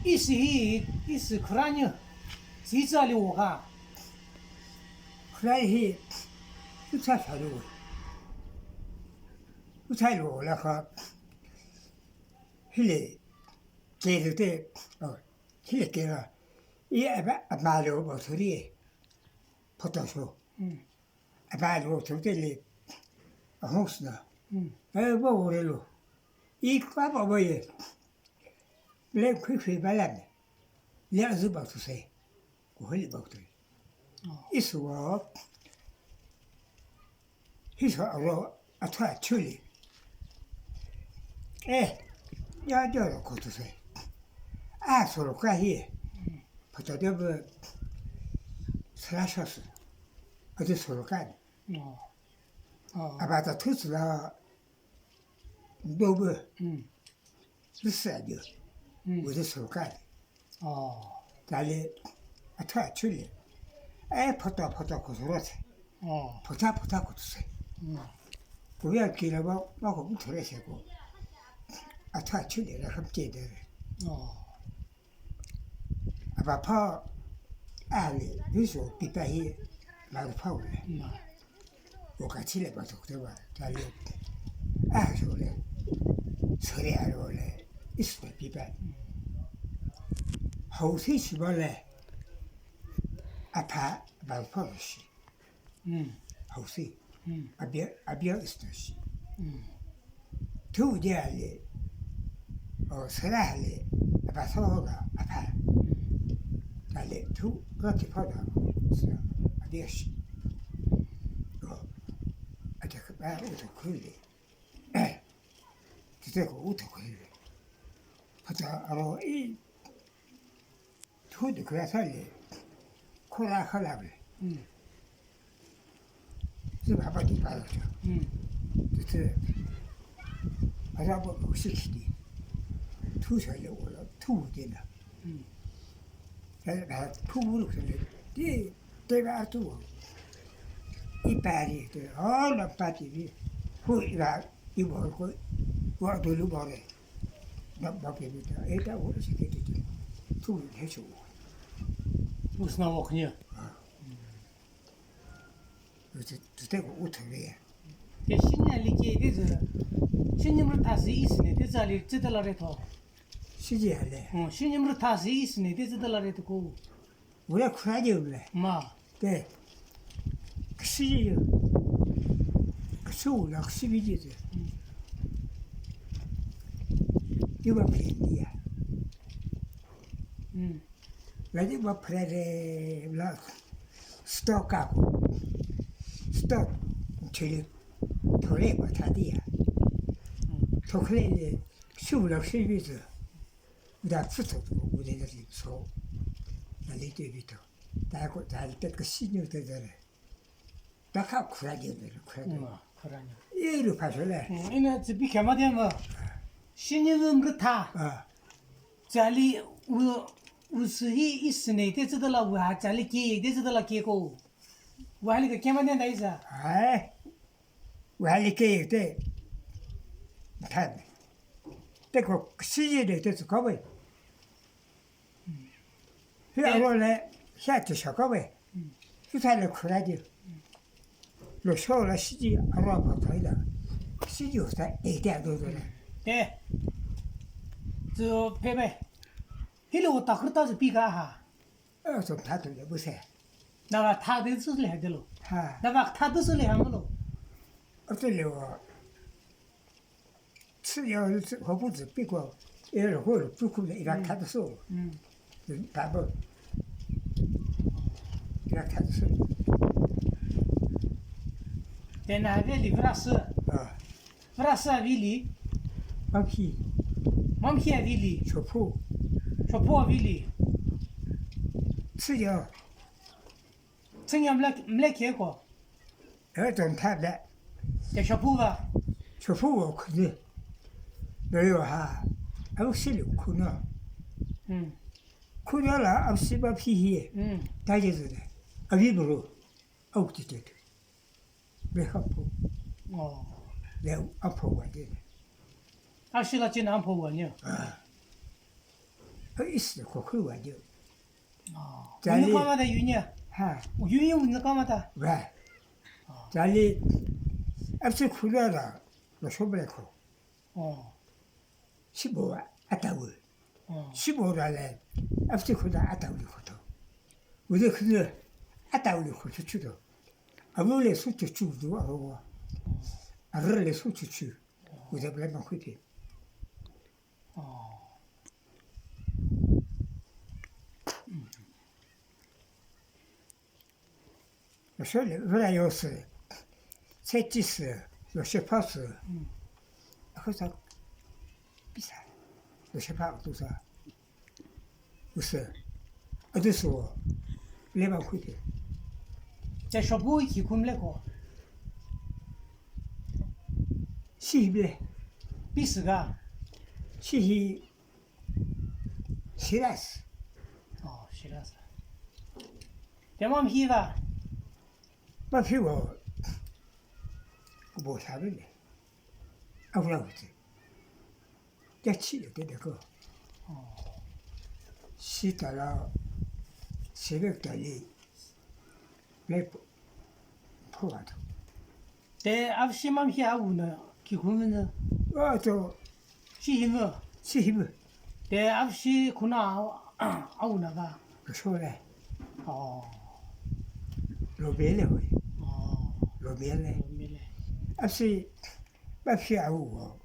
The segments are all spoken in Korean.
이스 그라니 지자리 오가 그라이 수차 사료 수차로 올라가 힐리 제르데 힐리게가 이 아마로 모서리 포토쇼 아마로 저들이 홍스나 뭐 오래로 이 과바보에 내 퀴퀴 발라네 내가 박수세 고흘리 박들 이수와 희소로 아타 출리 야저로 고투세 아소로 가히 포토데브 슬라셔스 어디 소로 가니 아바타 투스라 노브 비싸죠 어디 소로 가니 달리 아타 출리 포토 고소로세 포타 고투세 우리가 길어봐 먹고 들으시고 아타 출리를 함께들 아바파 알리 유소 비바이 마르파울레 오카치레 바속도바 달리 아소레 소리아로레 이스테 비바이 하우시 시발레 아파 마르파울시 하우시 아비아 이스테시 두디알리 서라알리 아바소가 아파 달리 두 그렇게 퍼다 아비아시 아직 그 우토크리 그때고 우토크리 퍼다 알아 이 두디 그래서리 코라 할라블 지금 아빠도 받았죠 그때 아자고 시키디 투셔려 올라 투디나 나 투부로 그래 이 내가 또 이빨이 그 얼마 빠지기 후이가 이거 와도로 버래 나 먹게부터 애가 오래 시키지 투를 해줘 무슨 나와 그냥 그래서 그때고 우토리에 신년리게 되서 신님으로 다시 있으네 대자리 찌들라래도 시지할래 신님으로 다시 있으네 대자들라래도 고 우리가 쿨하게 없네 마 네 시지 그 소울락 시비지지 이거 비디야 라지 뭐 프레레 라 스톡하고 스톡 저리 돌에 뭐 다디야 토크레 소울락 시비지 우리가 붙어도 우리가 소 날리 때부터 다고 달때 그 신경 되잖아 딱 쿠라지들 쿠라지 그러냐 이로 봐줄래 이나 집이 개마되면 신님으로 다 자리 우스히 있으네 대자들라 와 자리 기 대자들라 기고 와리가 개마된다 이자 아이 와리게 때 다 때고 시지를 돼서 가봐 그래서 샤트 샤가베 수사를 그라지 로쇼라 시지 알아봐 가이다 시지 없다 애대도들 네. 저 배배 힐로 딱 그렇다서 비가 좀 다들 보세요 나가 타들 쓰을 해들로 하 나가 타들 쓰을 한 걸로 어떨려 치료 허부지 비고 얘를 홀 부쿠네 이라 타도 쏘 답은 이라 타도 쏘 대나벨리 프라스 빌리 마피 맘히야 빌리 초포 초포 빌리 치료 청양 블랙해고 좀 타다 대 초포가 초포 그지 너요 하 아우 실이 쿠나 쿠나라 앞시바 피히 다제즈네 아비브로 아우티테 배하포 내 아포가 되네 아시가 진 안포원요 있어, 그걸 와죠. 우는 까마다 윤이야. 하, 윤이 우는 까마다. 왜? 잘리, 앞서 쿨러라, 너 소브레코, 15와, 아따울. 15라래, 앞서 쿨러 아따울이 코토. 우리 그거, 아따울이 코토 주도. 아무래 수치 주도 하고, 아르래 수치 주. 우리 블레만 쿠티. Şöyle veriyorsa seçisi, şefası, akısa bisa, şefa tuza, usa, adısı o, leva kuydu. 제 쇼부 이키 쿰레고. 시비래, 비스가. 시히, 시라스, 싫어서. 대맘 히바. 마피고, 뭐 사는데, 아무라고지. 야치려 되고, 시달라, 새벽달리, 내 포가도. 대 앞시맘 히아우는 기구면은 저 시힘은 시히브, 대 앞시 구나 아우나가. 그 소래, 어. 로벨레 호이, 로벨레. 밀레. 앞시, 마피 아우고,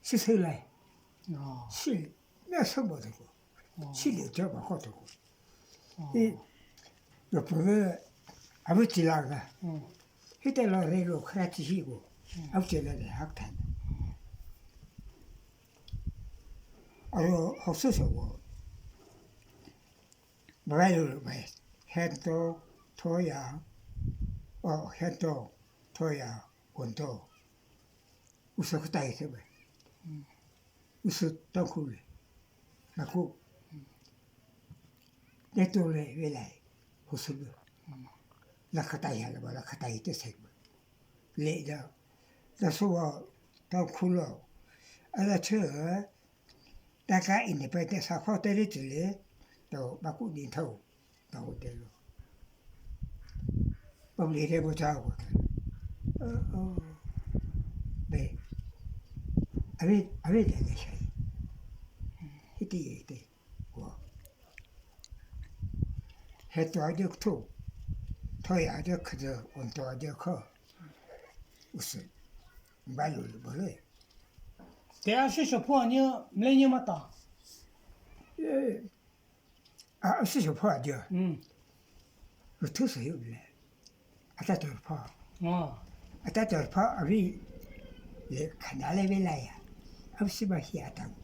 시설래, 실, 내 선보되고, 실이 저거 호도고. 이, 옆으로 아버지라가, 히텔러 레로 크라치시고, 아버지라가 학탄. 없어서고, 뭐가요, 왜, hen도, 토야, hen도, 토야, 원도, 우서 그따 있어, 왜. 우서 떡국에, 나고, 내 돈에 왜래, 호수로, 나 그따 야라, 나 그따 있대, 색, 레자, 나 소와, 떡국로, 아나 쳐, 나가 있는 배에 사고 때리지, 또 막고 니타고 나고 때려. 빨리 해보자고. 네. 아베 되게 셔. 이때 뭐. 해도 아주 투. 토이 아주 크죠. 온도 아주 커. 무슨 말로 뭐래. 대 앞시 쇼포니 밀레니 맞다. 예. 아, 시셔 포하죠. 그 투서요, 그래. 아따도 포. 아따도 포, 아비, 예, 카나레 벨라야. 없이마 히아타고.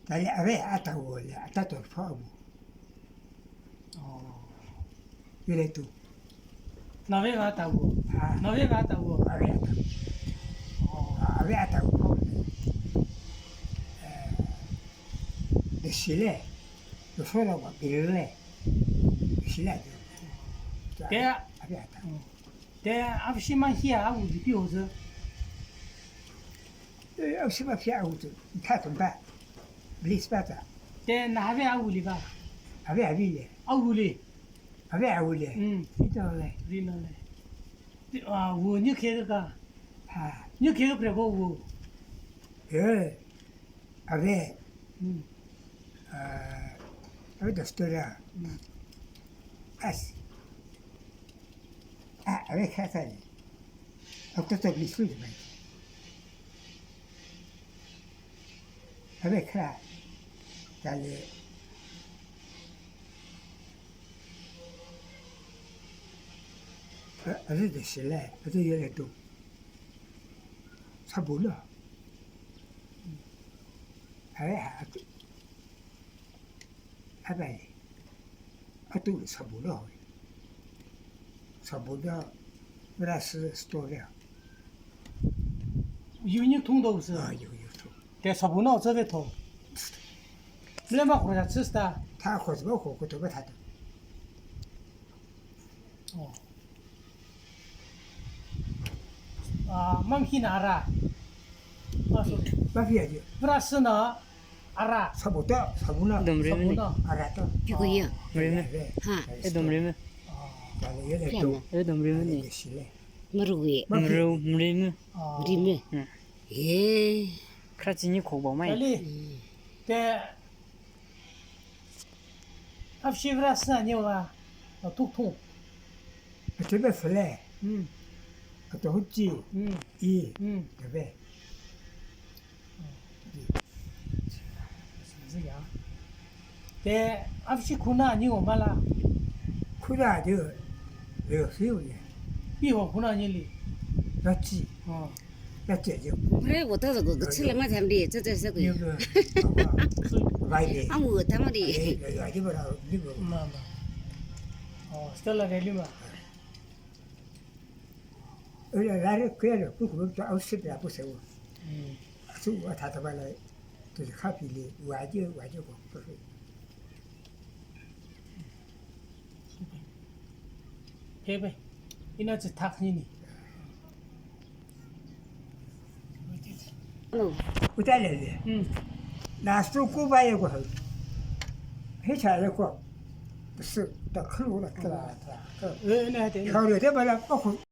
달리 아베 아타고 원래 아따도 포하고. 그래 또. 나베가 타고. 나베가 타고. 아베 아타고. 아베 아타고 포. 실내, 소라고 밀래, 실내. 대 앞시만 히아우 비오즈. 앞시만 피하고도 다 돈다. 리스바다. 대 나베 아우리바. 아베. 아우리. 아베. 이도래. 리나래. 우니 케가. 니 케가 프레고 우. 예. 아베. 아베 스토리야. 아스. 아베 카사리. 어떻게 미술이 말. 아베 크라. 달리. 어디도 실래. 어디 열에도. 사보나. 아베. 아또 사보나. 사보나. 브라스 스토리야. 유니 통도 없어. 이거. 대 서부나 저베 통. 레마 고자 쓰스다. 다 거기서 그것도 다. 맘히나 알아. 맞소. 마피아지. 브라스나 알아. 사보다 사부나 Domreme. 알았다. 비고요. Domreme. 하. E domreme. 나는 얘네 그래. 또 E domreme ni. 이게 실래. 모르고요. Mreu mreme. 우리면 예. Krachini khogba mai. 빨리. 대 앞시 브라스 아니와. 톡통. 집에 슬래. 음. 또 혹지 음. 이 음. 그래. 是呀。대 앞시 구나 아니고 말라. 쿠다 저 레오시오예. 비호 구나 아니리. 맞지. 어. 맞지 저. 그래 못해서 그 칠레마 잠디 저저서 그. 이거 와이데. 아무 담아디. 아직 뭐라 이거 마마. 스텔라 렐리마. 나를 그래도 그거 또 아웃스피아 보세요. 수가 다 잡아라. 또 카피리 와지고 그래. 베베. 이나치 탁니니. 우달래. 나스 꾸바이고 해. 해차려고. 무슨 또 클로라 클라. 왜 해야 돼? 겨울에 돼봐라.